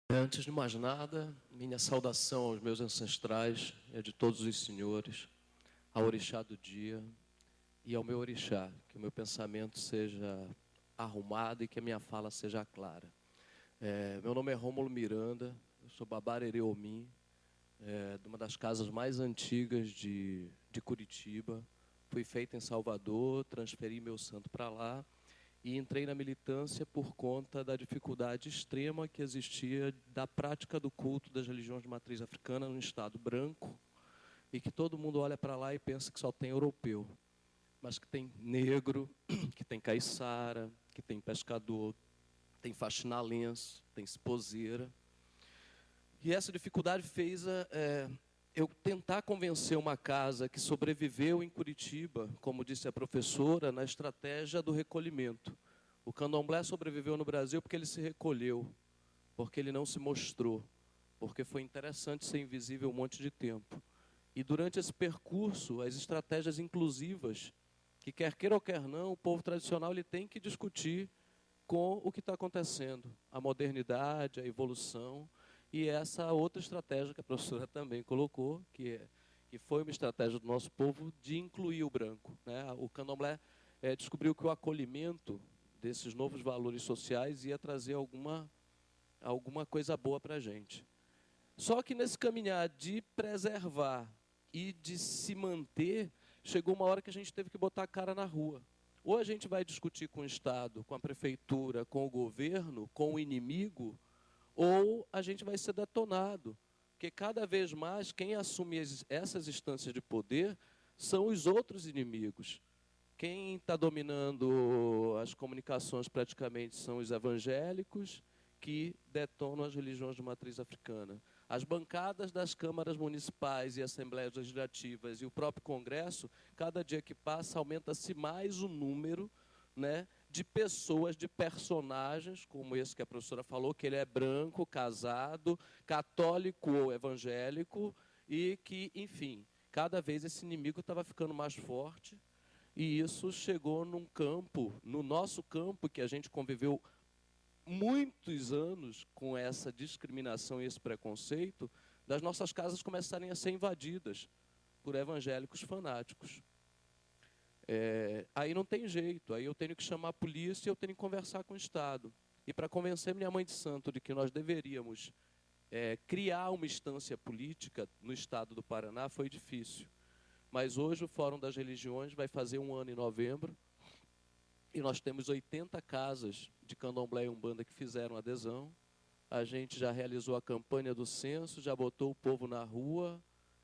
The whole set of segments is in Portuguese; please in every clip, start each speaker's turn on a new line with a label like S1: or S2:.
S1: Antes de mais nada, minha saudação aos meus ancestrais e a de todos os senhores, ao orixá do dia e ao meu orixá, que o meu pensamento seja arrumado e que a minha fala seja clara. Meu nome é Rômulo Miranda, eu sou Babarerê Omim, de uma das casas mais antigas de Curitiba. Fui feito em Salvador, transferi meu santo para lá e entrei na militância por conta da dificuldade extrema que existia da prática do culto das religiões de matriz africana no Estado branco, e que todo mundo olha para lá e pensa que só tem europeu, mas que tem negro, que tem caiçara, que tem pescador, tem faxinalense, tem esposeira. E essa dificuldade fez eu tentar convencer uma casa que sobreviveu em Curitiba, como disse a professora, na estratégia do recolhimento. O candomblé sobreviveu no Brasil porque ele se recolheu, porque ele não se mostrou, porque foi interessante ser invisível um monte de tempo. E durante esse percurso, as estratégias inclusivas, que quer queira ou quer não, o povo tradicional ele tem que discutir com o que está acontecendo, a modernidade, a evolução. E essa outra estratégia que a professora também colocou, que foi uma estratégia do nosso povo de incluir o branco, né? O candomblé descobriu que o acolhimento desses novos valores sociais ia trazer alguma coisa boa para a gente. Só que nesse caminhar de preservar e de se manter, chegou uma hora que a gente teve que botar a cara na rua. Ou a gente vai discutir com o Estado, com a prefeitura, com o governo, com o inimigo, ou a gente vai ser detonado. Porque cada vez mais quem assume essas instâncias de poder são os outros inimigos. Quem está dominando as comunicações praticamente são os evangélicos, que detonam as religiões de matriz africana. As bancadas das câmaras municipais e assembleias legislativas e o próprio Congresso, cada dia que passa, aumenta-se mais o número, né, de pessoas, de personagens, como esse que a professora falou, que ele é branco, casado, católico ou evangélico, e que, enfim, cada vez esse inimigo estava ficando mais forte, e isso chegou num campo, no nosso campo, que a gente conviveu muitos anos com essa discriminação e esse preconceito, das nossas casas começarem a ser invadidas por evangélicos fanáticos. Aí não tem jeito, aí eu tenho que chamar a polícia e eu tenho que conversar com o Estado. E para convencer minha mãe de santo de que nós deveríamos criar uma instância política no Estado do Paraná foi difícil. Mas hoje o Fórum das Religiões vai fazer 1 ano em novembro, e nós temos 80 casas de candomblé e umbanda que fizeram adesão. A gente já realizou a campanha do censo, já botou o povo na rua,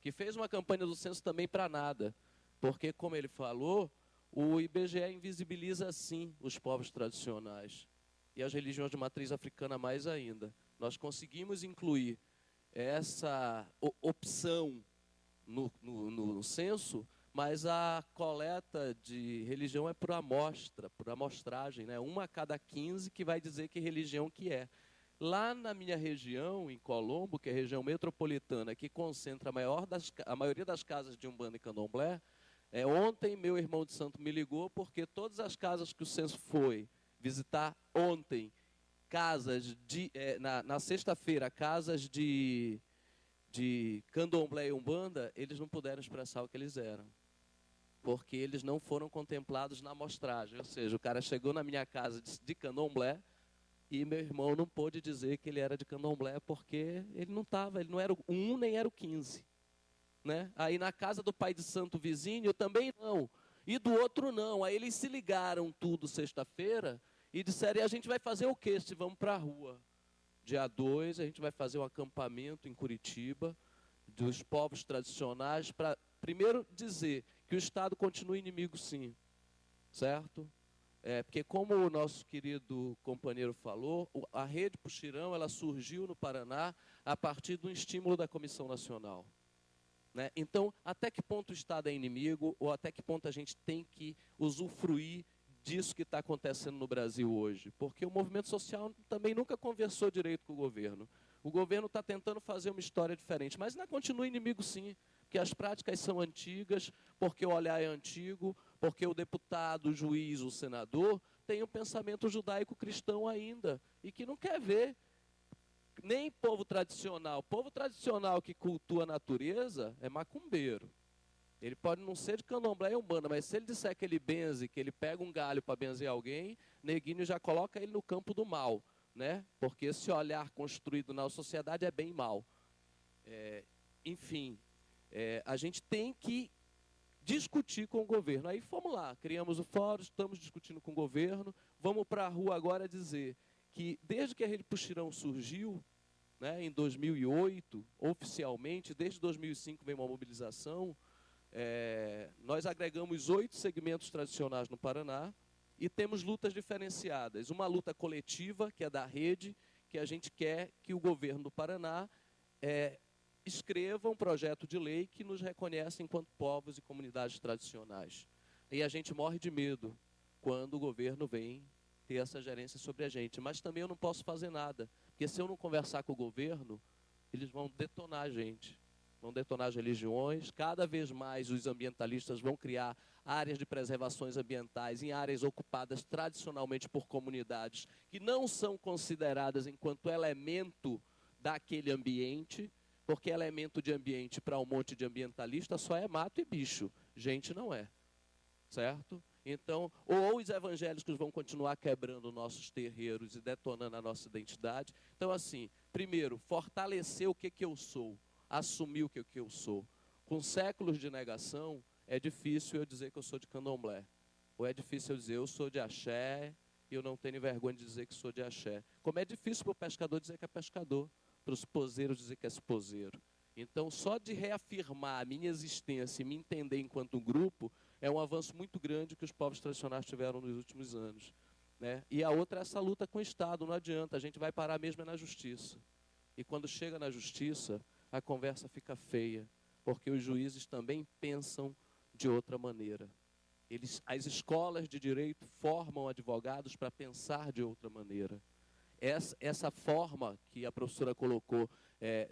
S1: que fez uma campanha do censo também para nada. Porque, como ele falou, o IBGE invisibiliza, sim, os povos tradicionais. E as religiões de matriz africana mais ainda. Nós conseguimos incluir essa opção no censo, mas a coleta de religião é por amostra, por amostragem, né? 1 a cada 15 que vai dizer que religião que é. Lá na minha região, em Colombo, que é a região metropolitana, que concentra a maioria das casas de umbanda e candomblé, ontem meu irmão de santo me ligou, porque todas as casas que o censo foi visitar ontem, casas na sexta-feira, casas de candomblé e umbanda, eles não puderam expressar o que eles eram, porque eles não foram contemplados na amostragem. Ou seja, o cara chegou na minha casa de candomblé e meu irmão não pôde dizer que ele era de candomblé, porque ele não estava, ele não era o 1 nem era o 15. Né? Aí na casa do pai de santo vizinho também não, e do outro não. Aí eles se ligaram tudo sexta-feira e disseram: e a gente vai fazer o quê se vamos para a rua? Dia 2 a gente vai fazer um acampamento em Curitiba dos povos tradicionais para primeiro dizer que o Estado continua inimigo, sim, certo? Porque como o nosso querido companheiro falou, a Rede Puxirão ela surgiu no Paraná a partir do estímulo da Comissão Nacional. Né? Então, até que ponto o Estado é inimigo, ou até que ponto a gente tem que usufruir disso que está acontecendo no Brasil hoje? Porque o movimento social também nunca conversou direito com o governo. O governo está tentando fazer uma história diferente, mas ainda continua inimigo, sim, porque as práticas são antigas, porque o olhar é antigo, porque o deputado, o juiz, o senador tem um pensamento judaico-cristão ainda, e que não quer ver nem povo tradicional. Povo tradicional que cultua a natureza é macumbeiro. Ele pode não ser de candomblé e umbanda, mas se ele disser que ele benze, que ele pega um galho para benzer alguém, neguinho já coloca ele no campo do mal, né? Porque esse olhar construído na sociedade é bem mal. Enfim, a gente tem que discutir com o governo. Aí fomos lá, criamos o fórum, estamos discutindo com o governo, vamos para a rua agora dizer que desde que a Rede Puxirão surgiu, né, em 2008, oficialmente, desde 2005 vem uma mobilização, nós agregamos 8 segmentos tradicionais no Paraná e temos lutas diferenciadas. Uma luta coletiva, que é da rede, que a gente quer que o governo do Paraná escreva um projeto de lei que nos reconhece enquanto povos e comunidades tradicionais. E a gente morre de medo quando o governo vem ter essa gerência sobre a gente. Mas também eu não posso fazer nada, porque se eu não conversar com o governo, eles vão detonar a gente. Vão detonar as religiões, cada vez mais os ambientalistas vão criar áreas de preservações ambientais em áreas ocupadas tradicionalmente por comunidades que não são consideradas enquanto elemento daquele ambiente, porque elemento de ambiente para um monte de ambientalista só é mato e bicho, gente não é, certo? Então, ou os evangélicos vão continuar quebrando nossos terreiros e detonando a nossa identidade. Então, assim, primeiro, fortalecer o que eu sou, assumir o que eu sou. Com séculos de negação, é difícil eu dizer que eu sou de candomblé. Ou é difícil eu dizer eu sou de axé e eu não tenho vergonha de dizer que sou de axé. Como é difícil para o pescador dizer que é pescador, para os esposeiro dizer que é esposeiro. Então, só de reafirmar a minha existência e me entender enquanto um grupo, é um avanço muito grande que os povos tradicionais tiveram nos últimos anos, né? E a outra é essa luta com o Estado, não adianta, a gente vai parar mesmo na justiça. E quando chega na justiça, a conversa fica feia, porque os juízes também pensam de outra maneira. As escolas de direito formam advogados para pensar de outra maneira. Essa forma que a professora colocou,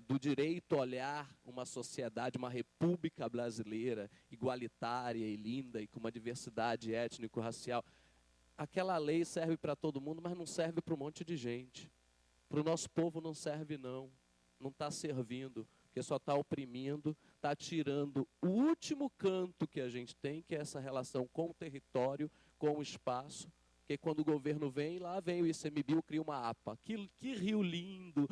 S1: do direito olhar uma sociedade, uma república brasileira, igualitária e linda, e com uma diversidade étnico-racial, aquela lei serve para todo mundo, mas não serve para um monte de gente. Para o nosso povo não serve não está servindo, porque só está oprimindo, está tirando o último canto que a gente tem, que é essa relação com o território, com o espaço. Porque quando o governo vem, lá vem o ICMBio, cria uma APA. Que rio lindo,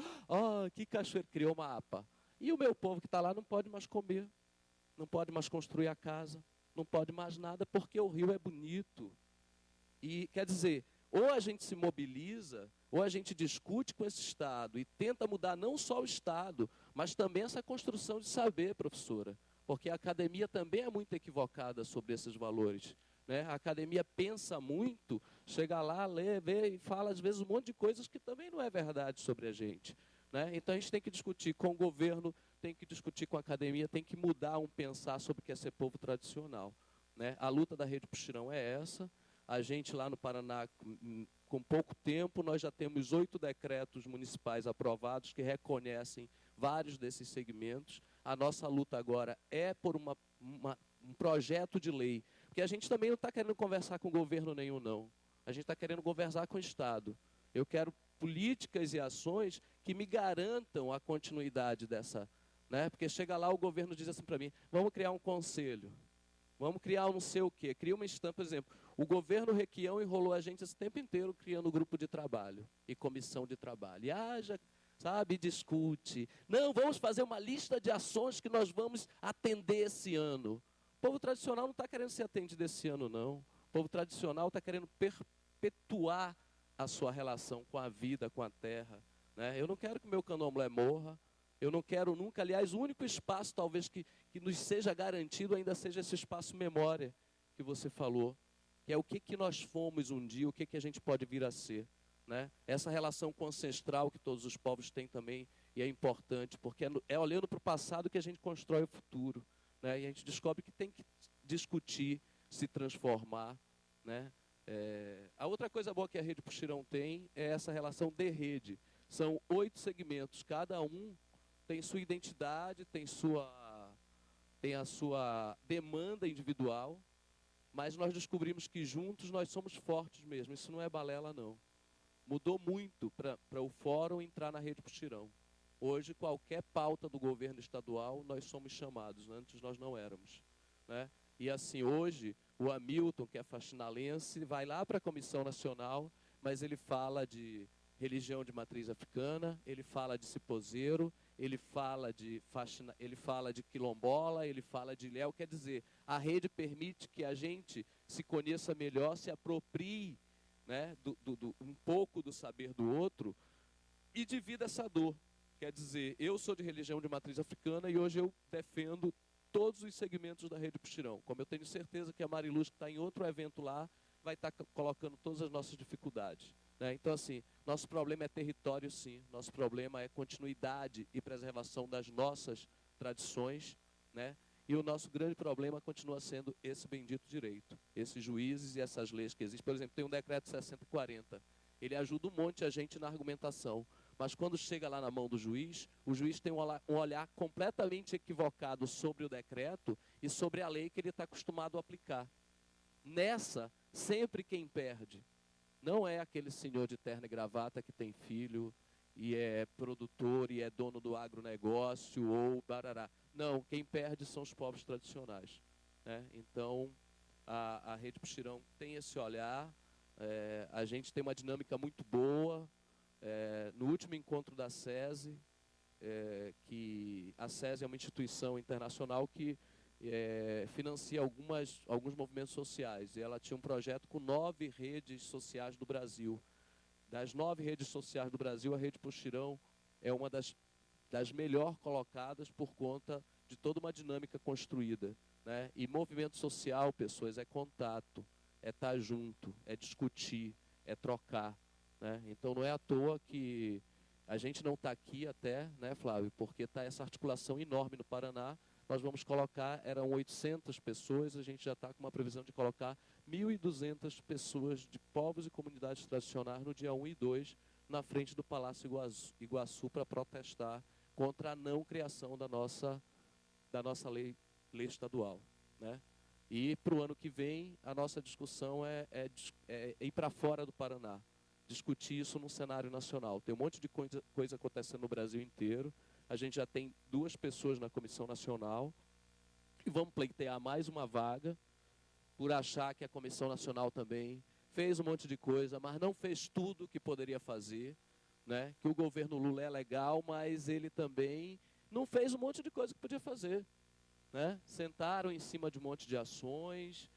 S1: que cachoeira, criou uma APA. E o meu povo que está lá não pode mais comer, não pode mais construir a casa, não pode mais nada, porque o rio é bonito. E, quer dizer, ou a gente se mobiliza, ou a gente discute com esse Estado e tenta mudar não só o Estado, mas também essa construção de saber, professora. Porque a academia também é muito equivocada sobre esses valores. Né? A academia pensa muito, chega lá, lê, vê e fala às vezes um monte de coisas que também não é verdade sobre a gente. Né? Então a gente tem que discutir com o governo, tem que discutir com a academia, tem que mudar um pensar sobre o que é ser povo tradicional. Né? A luta da Rede Puxirão é essa. A gente lá no Paraná, com pouco tempo, nós já temos 8 decretos municipais aprovados que reconhecem vários desses segmentos. A nossa luta agora é por um projeto de lei, porque a gente também não está querendo conversar com o governo nenhum, não. A gente está querendo conversar com o Estado. Eu quero políticas e ações que me garantam a continuidade dessa. Né? Porque chega lá, o governo diz assim para mim, vamos criar um conselho. Vamos criar um não sei o quê. Cria uma estampa, por exemplo. O governo Requião enrolou a gente esse tempo inteiro criando grupo de trabalho e comissão de trabalho. E haja, sabe, discute. Não, vamos fazer uma lista de ações que nós vamos atender esse ano. O povo tradicional não está querendo ser atendido esse ano, não. O povo tradicional está querendo perpetuar a sua relação com a vida, com a terra. Né? Eu não quero que o meu candomblé morra. Eu não quero nunca, aliás, o único espaço talvez que nos seja garantido ainda seja esse espaço memória que você falou, que é o que nós fomos um dia, o que a gente pode vir a ser. Né? Essa relação com o ancestral que todos os povos têm também, e é importante, porque é olhando para o passado que a gente constrói o futuro. Né? E a gente descobre que tem que discutir, se transformar. Né? A outra coisa boa que a Rede Puxirão tem é essa relação de rede. São 8 segmentos, cada um tem sua identidade, tem a sua demanda individual, mas nós descobrimos que juntos nós somos fortes mesmo. Isso não é balela, não. Mudou muito para o fórum entrar na Rede Puxirão. Hoje, qualquer pauta do governo estadual, nós somos chamados. Antes nós não éramos, né? E assim, hoje, o Hamilton, que é faxinalense, vai lá para a Comissão Nacional, mas ele fala de religião de matriz africana, ele fala de cipozeiro, ele fala de quilombola, ele fala de ilhéu. Quer dizer, a rede permite que a gente se conheça melhor, se aproprie, né, um pouco do saber do outro e divida essa dor. Quer dizer, eu sou de religião de matriz africana e hoje eu defendo todos os segmentos da Rede Puxirão. Como eu tenho certeza que a Mariluz, que está em outro evento lá, vai estar colocando todas as nossas dificuldades, né? Então, assim, nosso problema é território, sim. Nosso problema é continuidade e preservação das nossas tradições, né? E o nosso grande problema continua sendo esse bendito direito, esses juízes e essas leis que existem. Por exemplo, tem um decreto 6040. Ele ajuda um monte a gente na argumentação. Mas quando chega lá na mão do juiz, o juiz tem um olhar completamente equivocado sobre o decreto e sobre a lei que ele está acostumado a aplicar. Nessa, sempre quem perde não é aquele senhor de terno e gravata que tem filho e é produtor e é dono do agronegócio ou barará. Não, quem perde são os povos tradicionais, né? Então, a Rede Puxirão tem esse olhar, a gente tem uma dinâmica muito boa. No último encontro da SESI, que a SESI é uma instituição internacional que financia alguns movimentos sociais. E ela tinha um projeto com 9 redes sociais do Brasil. Das 9 redes sociais do Brasil, a Rede Puxirão é uma das melhor colocadas por conta de toda uma dinâmica construída, né? E movimento social, pessoas, é contato, é estar junto, é discutir, é trocar, né? Então não é à toa que a gente não está aqui até, né, Flávio, porque está essa articulação enorme no Paraná. Nós vamos colocar, eram 800 pessoas, a gente já está com uma previsão de colocar 1.200 pessoas de povos e comunidades tradicionais no dia 1 e 2, na frente do Palácio Iguaçu, para protestar contra a não criação da nossa lei estadual, né? E para o ano que vem, a nossa discussão é ir para fora do Paraná, discutir isso no cenário nacional. Tem um monte de coisa acontecendo no Brasil inteiro. A gente já tem 2 pessoas na Comissão Nacional e vamos pleitear mais uma vaga por achar que a Comissão Nacional também fez um monte de coisa, mas não fez tudo o que poderia fazer, né? Que o governo Lula é legal, mas ele também não fez um monte de coisa que podia fazer, né? Sentaram em cima de um monte de ações,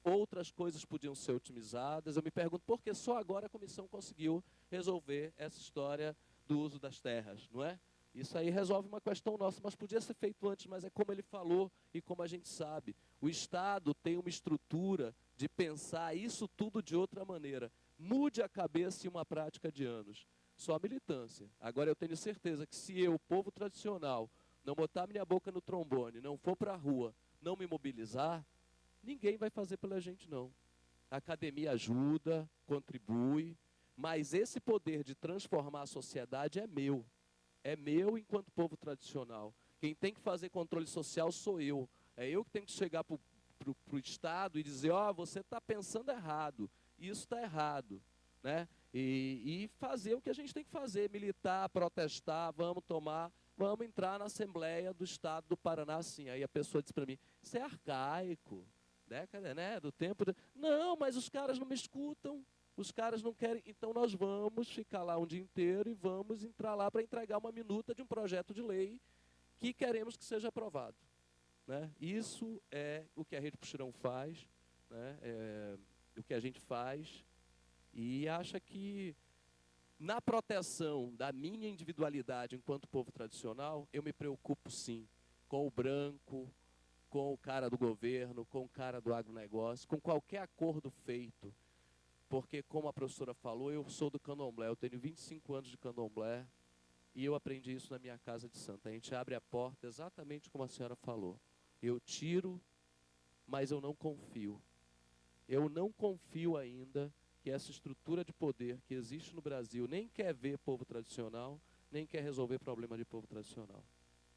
S1: outras coisas podiam ser otimizadas. Eu me pergunto por que só agora a comissão conseguiu resolver essa história do uso das terras, não é? Isso aí resolve uma questão nossa, mas podia ser feito antes, mas é como ele falou e como a gente sabe. O Estado tem uma estrutura de pensar isso tudo de outra maneira. Mude a cabeça em uma prática de anos. Só militância. Agora eu tenho certeza que se eu, povo tradicional, não botar minha boca no trombone, não for para a rua, não me mobilizar, ninguém vai fazer pela gente, não. A academia ajuda, contribui, mas esse poder de transformar a sociedade é meu. É meu enquanto povo tradicional. Quem tem que fazer controle social sou eu. É eu que tenho que chegar para o Estado e dizer, você está pensando errado, isso está errado, né? E fazer o que a gente tem que fazer, militar, protestar, vamos entrar na Assembleia do Estado do Paraná, assim. Aí a pessoa diz para mim, isso é arcaico, década, né, do tempo... Não, mas os caras não me escutam. Os caras não querem, então nós vamos ficar lá um dia inteiro e vamos entrar lá para entregar uma minuta de um projeto de lei que queremos que seja aprovado, né? Isso é o que a Rede Puxirão faz, né? O que a gente faz, e acha que na proteção da minha individualidade enquanto povo tradicional, eu me preocupo sim com o branco, com o cara do governo, com o cara do agronegócio, com qualquer acordo feito. Porque, como a professora falou, eu sou do candomblé, eu tenho 25 anos de candomblé e eu aprendi isso na minha casa de santo. A gente abre a porta exatamente como a senhora falou. Eu tiro, mas eu não confio. Eu não confio ainda que essa estrutura de poder que existe no Brasil nem quer ver povo tradicional, nem quer resolver problema de povo tradicional.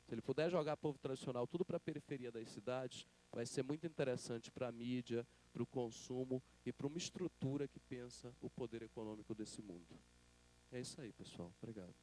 S1: Se ele puder jogar povo tradicional tudo para a periferia das cidades, vai ser muito interessante para a mídia, para o consumo e para uma estrutura que pensa o poder econômico desse mundo. É isso aí, pessoal. Obrigado.